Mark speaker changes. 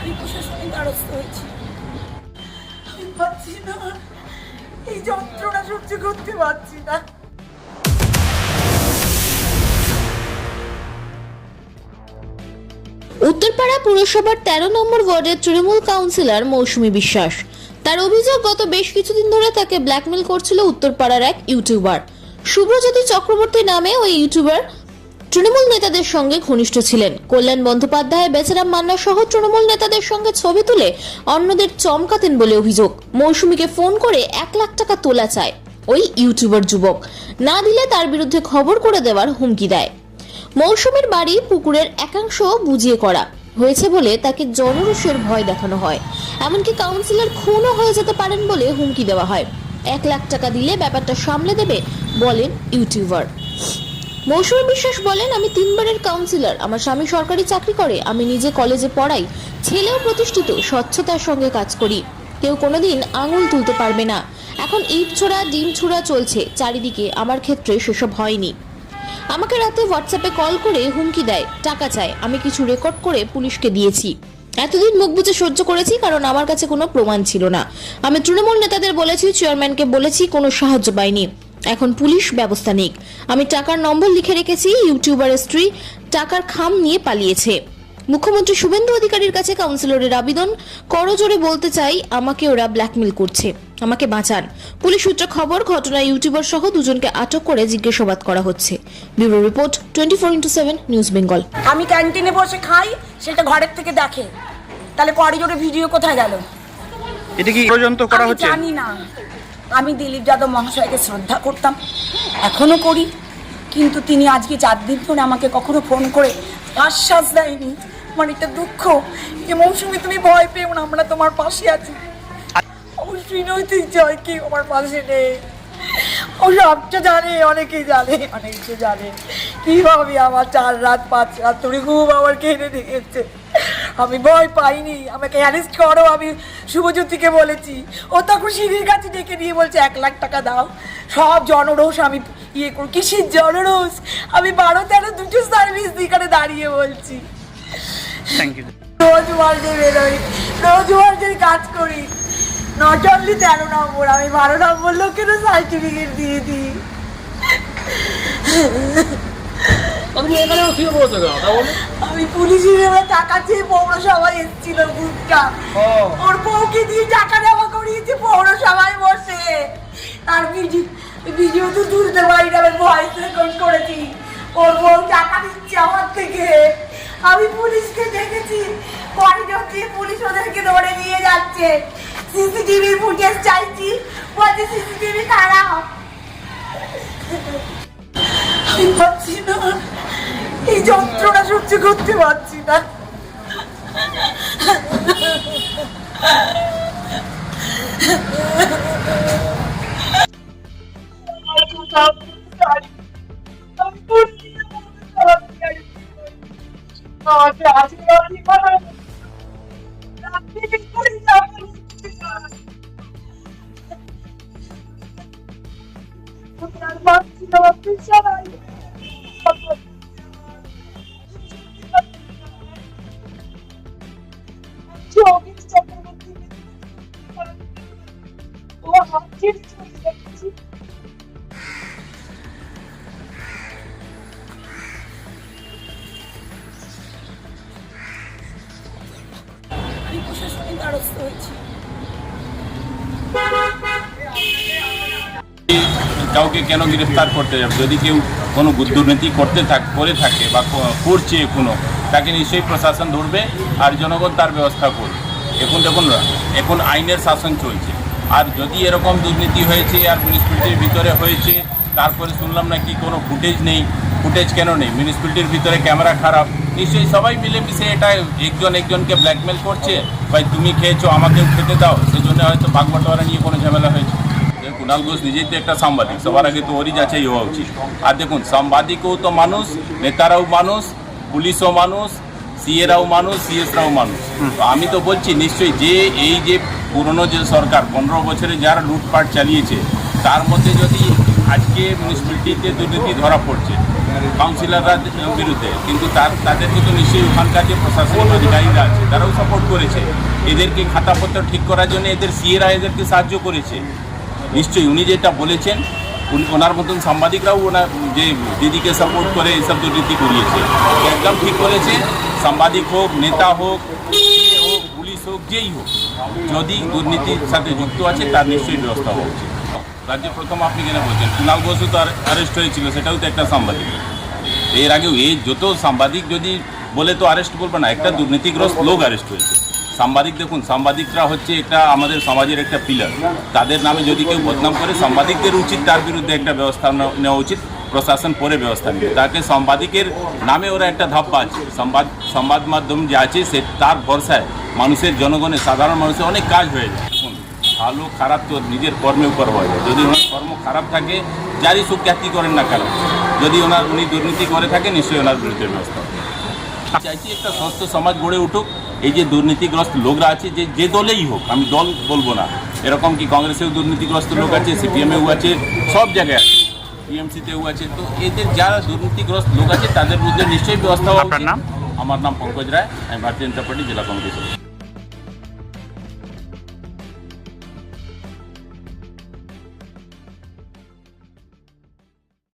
Speaker 1: আমি প্রশাসনের দ্বারস্থ হয়েছি। আমি পাচ্ছি না, এই যন্ত্রণা সহ্য করতে পারছি না।
Speaker 2: উত্তরপাড়া পুরসভার ১৩ নম্বর ওয়ার্ডের তৃণমূল কাউন্সিলর মৌসুমী বিশ্বাস। তার অভিযোগ, গত বেশ কিছুদিন ধরে তাকে ব্ল্যাকমেল করছিল উত্তরপাড়ার এক ইউটিউবার শুভজ্যোতি চক্রবর্তী নামে। ওই ইউটিউবার তৃণমূল নেতাদের সঙ্গে ঘনিষ্ঠ ছিলেন। কল্যাণ বন্দ্যোপাধ্যায়, বেচারাম মান্না সহ তৃণমূল নেতাদের সঙ্গে ছবি তুলে অন্যদের চমকাতেন বলে অভিযোগ। মৌসুমীকে ফোন করে ১ লাখ টাকা তোলা চায় ওই ইউটিউবার যুবক, না দিলে তার বিরুদ্ধে খবর করে দেওয়ার হুমকি দেয়। মৌসুমীর বাড়ি পুকুরের একাংশ বুঝিয়ে করা হয়েছে বলে তাকে জনরোষের ভয় দেখানো হয়। এমনকি কাউন্সিলর খুনও হয়ে যেতে পারেন বলে হুমকি দেওয়া হয়। ১ লাখ টাকা দিলে ব্যাপারটা সামলে দেবে বলেন ইউটিউবার। মৌসুমী বিশ্বাস বলেন, আমি ৩ বারের কাউন্সিলর, আমার স্বামী সরকারি চাকরি করে, আমি নিজে কলেজে পড়াই, ছেলেও প্রতিষ্ঠিত, স্বচ্ছতার সঙ্গে কাজ করি, কেউ কোনোদিন আঙুল তুলতে পারবে না। এখন ইট ছোড়া ডিম ছোড়া চলছে চারিদিকে, আমার ক্ষেত্রে সেসব হয়নি। আমাকে রাতে হোয়াটসঅ্যাপে কল করে হুমকি দেয়, টাকা চায়। আমি কিছু রেকর্ড করে পুলিশকে দিয়েছি। এতদিন মুখ বুজে সহ্য করেছি, কারণ আমার কাছে কোনো প্রমাণ ছিল না। আমি তৃণমূল নেতাদের বলেছি, চেয়ারম্যানকে বলেছি, কোনো সাহায্য পাইনি। এখন পুলিশ ব্যবস্থা নিক। আমি টাকার নম্বর লিখে রেখেছি। ইউটিউবারের স্ত্রী টাকার খাম নিয়ে পালিয়েছে। মুখ্যমন্ত্রী শুভেন্দু অধিকারীর কাছে কাউন্সিলরের আবেদন, করজোরে বলতে চাই, আমাকে ওরা ব্ল্যাকমেল করছে, আমাকে বাঁচান। পুলিশ সূত্রে খবর, ঘটনায় ইউটিউবার সহ দুজনকে আটক করে জিজ্ঞাসাবাদ করা হচ্ছে। Bureau report, 24x7 news Bengal.
Speaker 1: আমি ক্যান্টিনে বসে খাই, সেটা ঘরের থেকে দেখে, তাহলে করিডোরে ভিডিও কোথায় গেল?
Speaker 3: এটা কি পর্যন্ত করা হচ্ছে?
Speaker 1: জানি না। আমি দিলীপ যাদব মহাশয়কে শ্রদ্ধা করতাম, এখনো করি, কিন্তু তিনি আজকে 4 দিন ধরে আমাকে কখনো ফোন করে আশ্বাস দেয়নি। আমার এটা দুঃখ যে মৌসুমী, তুমি ভয় পেও না, আমরা তোমার পাশে আছি। অবশ্যই নৈতিক জয় কি আমার পাশে নেই, ও সবটা জানে, অনেকেই জানে, অনেকে জানে কিভাবে আমার 4 রাত 5 রাত ধরে ঘুম আমার কেড়ে নিয়েছে। আমি ভয় পাইনি, আমাকে অ্যারেস্ট করো, আমি শুভজ্যোতিকে বলেছি। ও তখন সিঁড়ির কাছে ডেকে নিয়ে বলছে 1 লাখ টাকা দাও। সব জনরোষ আমি ইয়ে করি। কিসের জনরোষ? আমি 12-13 দুটো সার্ভিস দিকে দাঁড়িয়ে বলছি।
Speaker 3: Thank you.
Speaker 1: রোজ ওয়ার্ল্ডে বেরোই, রোজ ওয়ার্ল্ডে কাজ করি, নট অনলি 13 নম্বর, আমি 12 নম্বর লোকেরও সার্টিফিকেট দিয়ে দিই। আমি পুলিশের এবার টাকা চেয়ে পৌরসভায় এসেছিল গ্রুপটা, ওর বউকে দিয়ে টাকা নেওয়া করিয়েছে পৌরসভায় বসে। আর ভিডিও তো তুলতে পারি না, আমি ভয়েস রেকর্ড করেছি। ওর বউ টাকা দিচ্ছে আমার থেকে। আমি পুলিশকে দেখেছি, করিডোর দিয়ে পুলিশ ওদেরকে ধরে নিয়ে যাচ্ছে। সিসিটিভি ফুটেজ চাইছি, বলছে সিসিটিভি খারাপ। আমি পাচ্ছি না, এই যন্ত্রণা সহ্য করতে পারছি না। আমি প্রশাসনের দ্বারস্থ হয়েছি।
Speaker 4: কাউকে কেন গ্রেফতার করতে যাবে? যদি কেউ কোনো দুর্নীতি করে থাকে বা করছে কোনো, তাকে নিশ্চয়ই প্রশাসন ধরবে আর জনগণ তার ব্যবস্থা করবে। এখন দেখুন, এখন আইনের শাসন চলছে। আর যদি এরকম দুর্নীতি হয়েছে আর মিউনিসিপ্যালিটির ভিতরে হয়েছে, তারপরে শুনলাম নাকি কোনো ফুটেজ নেই। ফুটেজ কেন নেই? মিউনিসিপ্যালিটির ভিতরে ক্যামেরা খারাপ, নিশ্চয়ই সবাই মিলেমিশে এটা একজনকে ব্ল্যাকমেল করছে, ভাই তুমি খেয়েছো আমাকেও খেতে দাও, সেজন্য হয়তো ভাগবাটোয়ারা নিয়ে কোনো ঝামেলা হয়েছে। কুণাল ঘোষ নিজেই তো একটা সাংবাদিক, সবার আগে তো ওরই যাচাই হওয়া উচিত। আর দেখুন, সাংবাদিকও তো মানুষ, নেতারাও মানুষ, পুলিশও মানুষ, সিএরাও মানুষ, সিএসরাও মানুষ। তো আমি তো বলছি, নিশ্চয়ই এই যে পুরনো যে সরকার 15 বছরে যারা লুটপাট চালিয়েছে, তার মধ্যে যদি আজকে মিউনিসিপ্যালিটিতে দুর্নীতি ধরা পড়ছে কাউন্সিলররা বিরুদ্ধে, কিন্তু তাদেরকে তো নিশ্চয়ই ওখানকার যে প্রশাসনিক অধিকারীরা আছে তারাও সাপোর্ট করেছে, এদেরকে খাতাপত্র ঠিক করার জন্য এদের সিএরা এদেরকে সাহায্য করেছে। নিশ্চয়ই উনি যেটা বলেছেন ওনার মতন সাংবাদিকরাও ওনার যে দিদিকে সাপোর্ট করে এইসব দুর্নীতি করিয়েছে, একদম ঠিক বলেছে। সাংবাদিক হোক, নেতা হোক, সিএ হোক, পুলিশ হোক, যেই হোক, যদি দুর্নীতির সাথে যুক্ত আছে তার নিশ্চয়ই ব্যবস্থা হওয়া উচিত। রাজ্যে প্রথম আপনি কেন বলছেন কুণাল ঘোষও তো অ্যারেস্ট হয়েছিল, সেটাও তো একটা সাংবাদিক। এর আগেও এই যত সাংবাদিক যদি বলে তো অ্যারেস্ট বলবো না, একটা দুর্নীতিগ্রস্ত লোক অ্যারেস্ট হয়েছে। সাংবাদিক দেখুন, সাংবাদিকরা হচ্ছে একটা আমাদের সমাজের একটা পিলার, তাদের নামে যদি কেউ বদনাম করে সাংবাদিকদের উচিত তার বিরুদ্ধে একটা ব্যবস্থা নেওয়া উচিত, প্রশাসন পরে ব্যবস্থা নেবে। তাকে সাংবাদিকের নামে ওরা একটা ধাপ্পা আছে, সংবাদ মাধ্যম যে আছে সে তার ভরসায় মানুষের জনগণের সাধারণ মানুষের অনেক কাজ হয়ে যায়। দেখুন ভালো খারাপ তো নিজের কর্মের উপর হয়ে যায়, যদি ওনার কর্ম খারাপ থাকে যারই সুখ্যাতি করেন না কেন, যদি উনি দুর্নীতি করে থাকে নিশ্চয়ই ওনার বিরুদ্ধে ব্যবস্থা হবে। চাইছি একটা সুস্থ সমাজ গড়ে উঠুক। এই যে দুর্নীতিগ্রস্ত লোকরা আছে যে দলেই হোক, আমি দল বলবো না, এরকম কি কংগ্রেসেও দুর্নীতিগ্রস্ত লোক আছে, সিপিএমেও আছে, সব জায়গায় আছে, টিএমসিতেও আছে। তো এদের যারা দুর্নীতিগ্রস্ত লোক আছে তাদের বিরুদ্ধে নিশ্চয়ই ব্যবস্থা হওয়া উচিত।
Speaker 3: আপনার নাম?
Speaker 4: আমার নাম পঙ্কজ রায়, আমি ভারতীয় জনতা পার্টি জেলা কমিটির সদস্য।